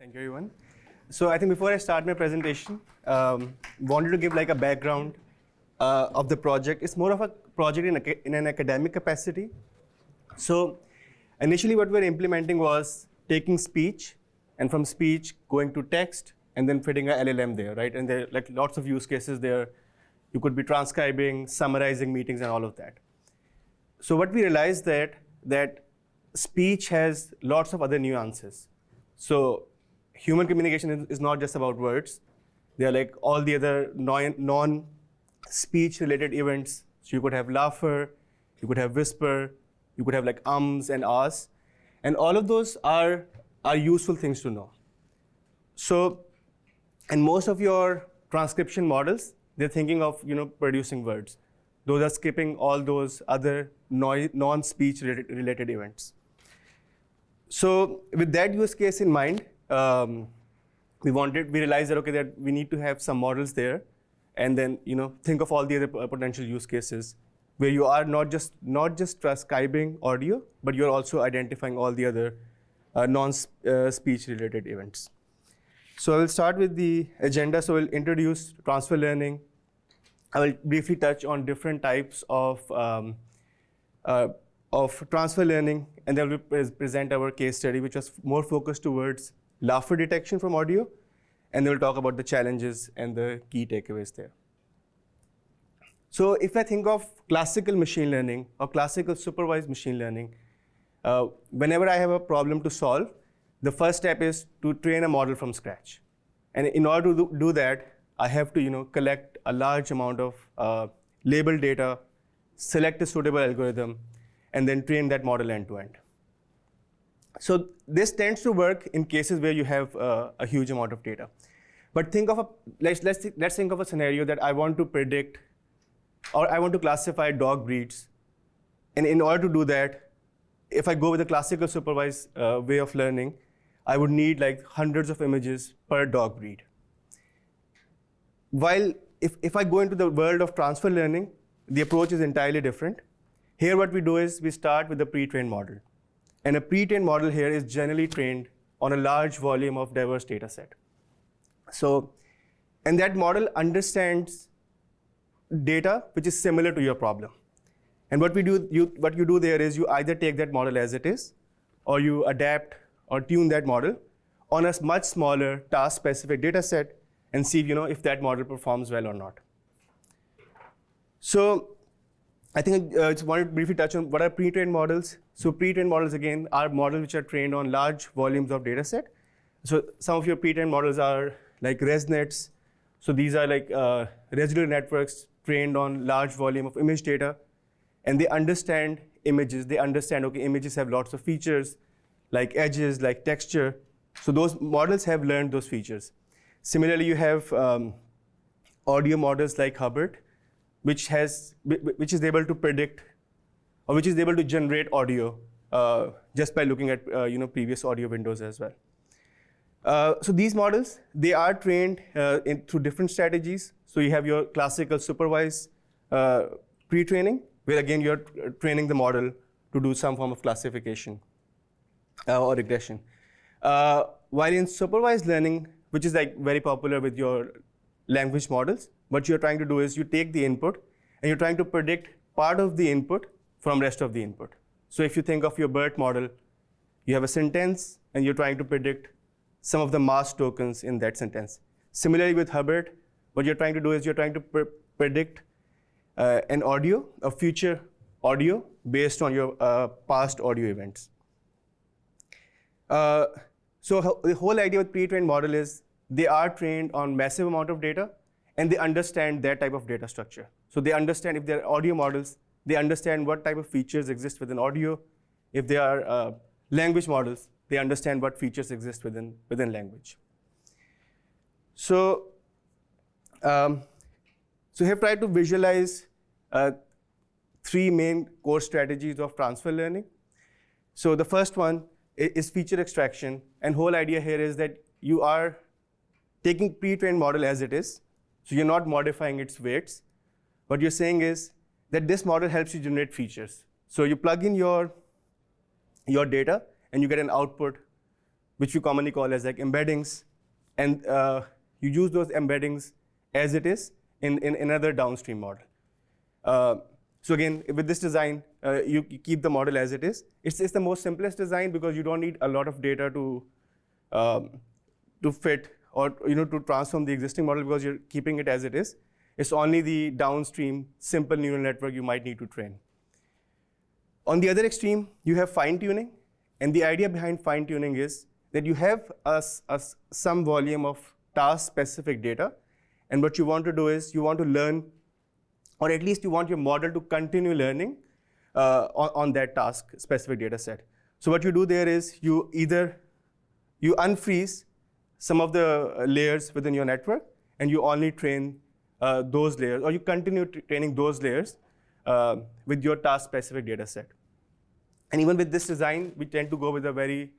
Thank you, everyone. So I think before I start my presentation, wanted to give like a background of the project. It's more of a project in an academic capacity. So initially what we were implementing was taking speech, and from speech going to text, and then fitting a LLM there, right? And there are like lots of use cases there. You could be transcribing, summarizing meetings, and all of that. So what we realized that speech has lots of other nuances. So human communication is not just about words. There are like all the other non-speech related events. So you could have laughter, you could have whisper, you could have like ums and ahs, and all of those are useful things to know. So, and most of your transcription models, they're thinking of producing words. Those are skipping all those other non-speech related events. So with that use case in mind, we realized that that we need to have some models there, and then think of all the other potential use cases where you are not just transcribing audio, but you're also identifying all the other non-speech related events. So I will start with the agenda. So we'll introduce transfer learning. I will briefly touch on different types of transfer learning, and then we'll present our case study, which was more focused towards laughter detection from audio, and then we'll talk about the challenges and the key takeaways there. So if I think of classical machine learning or classical supervised machine learning, whenever I have a problem to solve, the first step is to train a model from scratch. And in order to do that, I have to collect a large amount of labeled data, select a suitable algorithm, and then train that model end to end. So this tends to work in cases where you have a huge amount of data. But think of let's think of a scenario that I want to predict, or I want to classify dog breeds. And in order to do that, if I go with a classical supervised way of learning, I would need like hundreds of images per dog breed. While if I go into the world of transfer learning, the approach is entirely different. Here what we do is we start with a pre-trained model. And a pre-trained model here is generally trained on a large volume of diverse data set. So, and that model understands data which is similar to your problem. And what you do there is you either take that model as it is, or you adapt or tune that model on a much smaller task-specific data set and see if that model performs well or not. So I think I just wanted to briefly touch on what are pre-trained models. So pre-trained models, again, are models which are trained on large volumes of data set. So some of your pre-trained models are like ResNets. So these are like residual networks trained on large volume of image data. And they understand images. They understand, okay, images have lots of features, like edges, like texture. So those models have learned those features. Similarly, you have audio models like Hubbard, which is able to predict, or which is able to generate audio just by looking at previous audio windows as well. So these models, they are trained through different strategies. So you have your classical supervised pre-training, where again you're training the model to do some form of classification or regression. While in supervised learning, which is like very popular with your language models, what you're trying to do is you take the input and you're trying to predict part of the input from rest of the input. So if you think of your BERT model, you have a sentence and you're trying to predict some of the mask tokens in that sentence. Similarly with Hubbard, what you're trying to do is you're trying to predict a future audio based on your past audio events. So the whole idea with pre-trained model is they are trained on massive amount of data, and they understand that type of data structure. So they understand, if they're audio models, they understand what type of features exist within audio. If they are language models, they understand what features exist within language. So, so here tried to visualize three main core strategies of transfer learning. So the first one is feature extraction, and whole idea here is that you are taking pre-trained model as it is, so you're not modifying its weights. What you're saying is that this model helps you generate features. So you plug in your data and you get an output which we commonly call as like embeddings, and you use those embeddings as it is in another downstream model. So again, with this design, you keep the model as it is. It's the most simplest design because you don't need a lot of data to fit or to transform the existing model because you're keeping it as it is. It's only the downstream simple neural network you might need to train. On the other extreme, you have fine-tuning, and the idea behind fine-tuning is that you have some volume of task-specific data, and what you want to do is you want to learn, or at least you want your model to continue learning on that task-specific data set. So what you do there is you unfreeze some of the layers within your network, and you only train those layers, or you continue training those layers with your task-specific data set. And even with this design, we tend to go with a very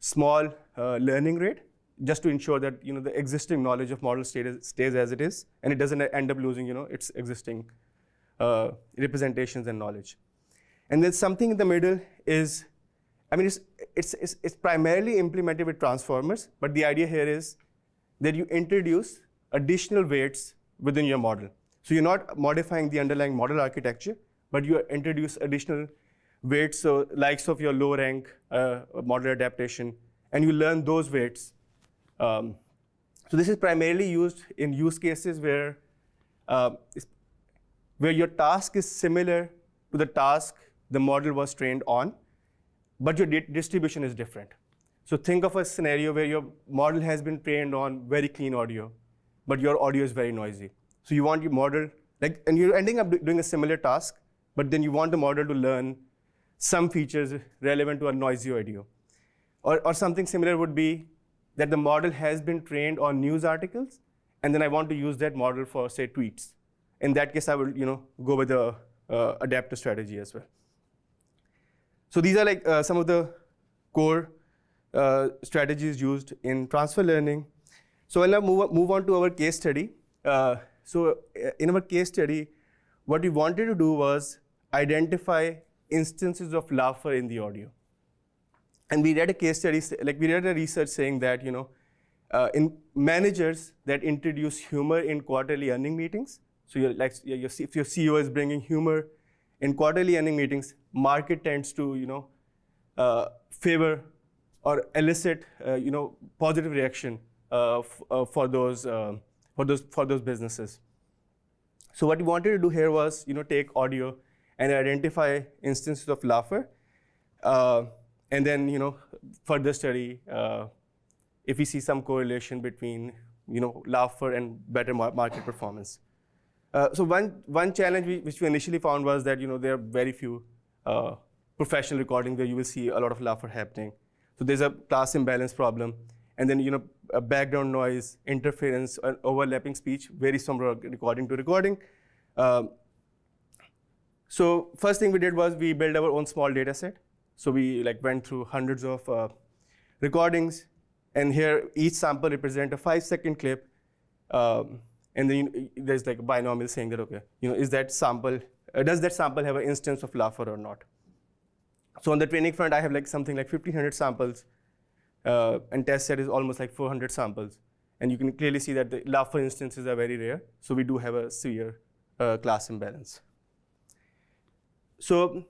small learning rate, just to ensure that the existing knowledge of model stays as it is, and it doesn't end up losing its existing representations and knowledge. And then something in the middle is, it's primarily implemented with transformers, but the idea here is that you introduce additional weights within your model. So you're not modifying the underlying model architecture, but you introduce additional weights, so likes of your low rank model adaptation, and you learn those weights. So this is primarily used in use cases where your task is similar to the task the model was trained on, but your distribution is different. So think of a scenario where your model has been trained on very clean audio, but your audio is very noisy. So you want your model, and you're ending up doing a similar task, but then you want the model to learn some features relevant to a noisy audio. Or something similar would be that the model has been trained on news articles, and then I want to use that model for, say, tweets. In that case, I will go with the adaptive strategy as well. So these are some of the core strategies used in transfer learning. So I'll now move on to our case study. So in our case study, what we wanted to do was identify instances of laughter in the audio. And we read a case study, we read a research saying that in managers that introduce humor in quarterly earning meetings, so if your CEO is bringing humor in quarterly earning meetings, market tends to favor or elicit positive reaction for those businesses. So what we wanted to do here was take audio and identify instances of laughter, and then further study if we see some correlation between laughter and better market performance. So one challenge which we initially found was that there are very few professional recordings where you will see a lot of laughter happening. So there's a class imbalance problem, and then a background noise, interference, and overlapping speech varies from recording to recording. So first thing we did was we built our own small data set. So we went through hundreds of recordings, and here each sample represents a 5-second clip, and then there's a binomial saying that is that sample does that sample have an instance of laughter or not? So on the training front, I have something like 1,500 samples, and test set is almost 400 samples, and you can clearly see that the laughter instances are very rare. So we do have a severe class imbalance. So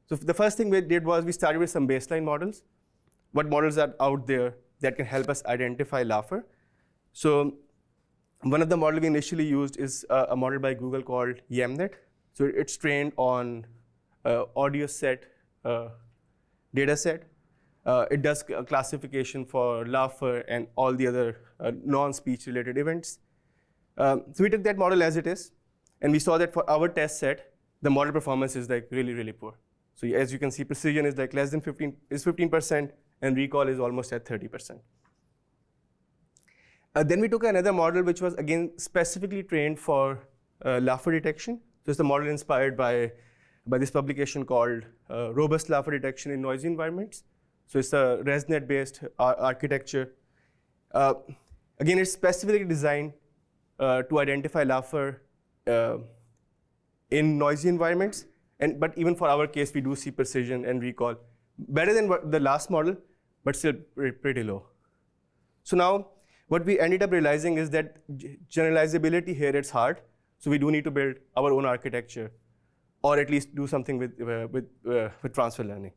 the first thing we did was we started with some baseline models. What models are out there that can help us identify laughter? So one of the models we initially used is a model by Google called YAMNet. So it's trained on audio set data set. It does a classification for laughter and all the other non-speech related events. So we took that model as it is, and we saw that for our test set, the model performance is really, really poor. So as you can see, precision is less than 15%, and recall is almost at 30%. Then we took another model which was again specifically trained for laughter detection. So it's a model inspired by this publication called Robust Laughter Detection in Noisy Environments. So it's a ResNet-based architecture. Again, it's specifically designed to identify laughter in noisy environments. But even for our case, we do see precision and recall better than the last model, but still pretty low. So now, what we ended up realizing is that generalizability here is hard. So we do need to build our own architecture, or at least do something with transfer learning.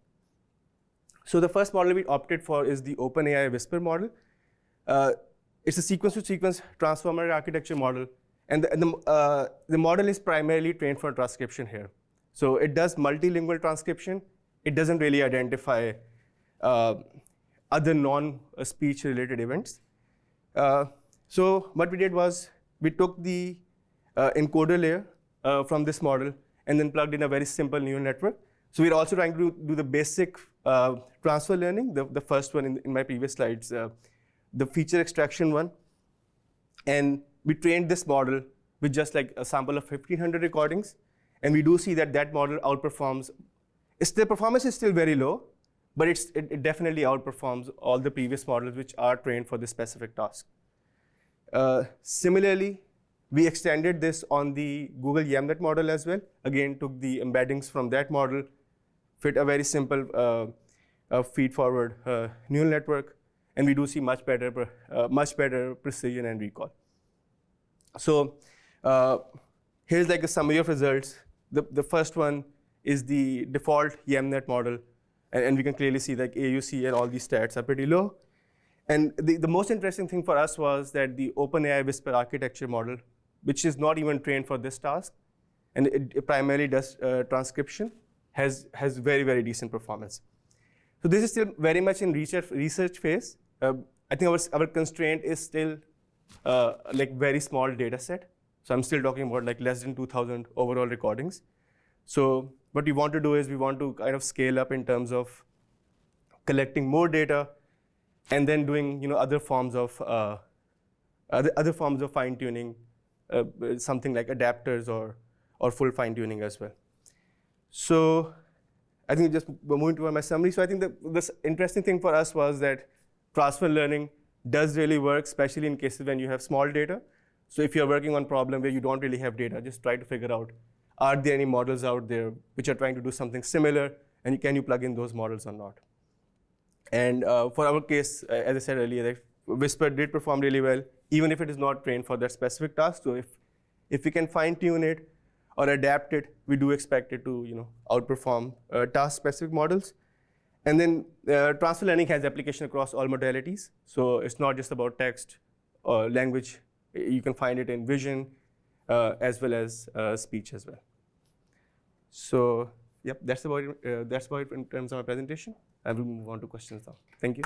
So the first model we opted for is the OpenAI Whisper model. It's a sequence-to-sequence transformer architecture model, and the model is primarily trained for transcription here. So it does multilingual transcription. It doesn't really identify other non-speech related events. So what we did was we took the encoder layer from this model and then plugged in a very simple neural network. So we're also trying to do the basic transfer learning, the first one in my previous slides, the feature extraction one. And we trained this model with just like a sample of 1,500 recordings. And we do see that that model outperforms. The performance is still very low, but it definitely outperforms all the previous models which are trained for this specific task. Similarly, we extended this on the Google YAMNet model as well. Again, took the embeddings from that model, fit a very simple feed-forward neural network, and we do see much better precision and recall. So here's like a summary of results. The first one is the default YAMNet model, and we can clearly see like AUC and all these stats are pretty low. And the most interesting thing for us was that the OpenAI Whisper architecture model, which is not even trained for this task, and it primarily does transcription, has very, very decent performance. So this is still very much in research phase. I think our constraint is still like very small data set. So I'm still talking about like less than 2,000 overall recordings. So what we want to do is we want to kind of scale up in terms of collecting more data and then doing other forms of fine tuning, something like adapters or full fine tuning as well. So I think just moving to my summary. So I think this interesting thing for us was that transfer learning does really work, especially in cases when you have small data. So if you're working on a problem where you don't really have data, just try to figure out, are there any models out there which are trying to do something similar, and can you plug in those models or not? And for our case, as I said earlier, like, Whisper did perform really well, even if it is not trained for that specific task. So if we can fine tune it or adapt it, we do expect it to outperform task-specific models. And then transfer learning has application across all modalities. So it's not just about text or language. You can find it in vision as well as speech as well. So yep, that's about it in terms of my presentation. I will move on to questions now. Thank you.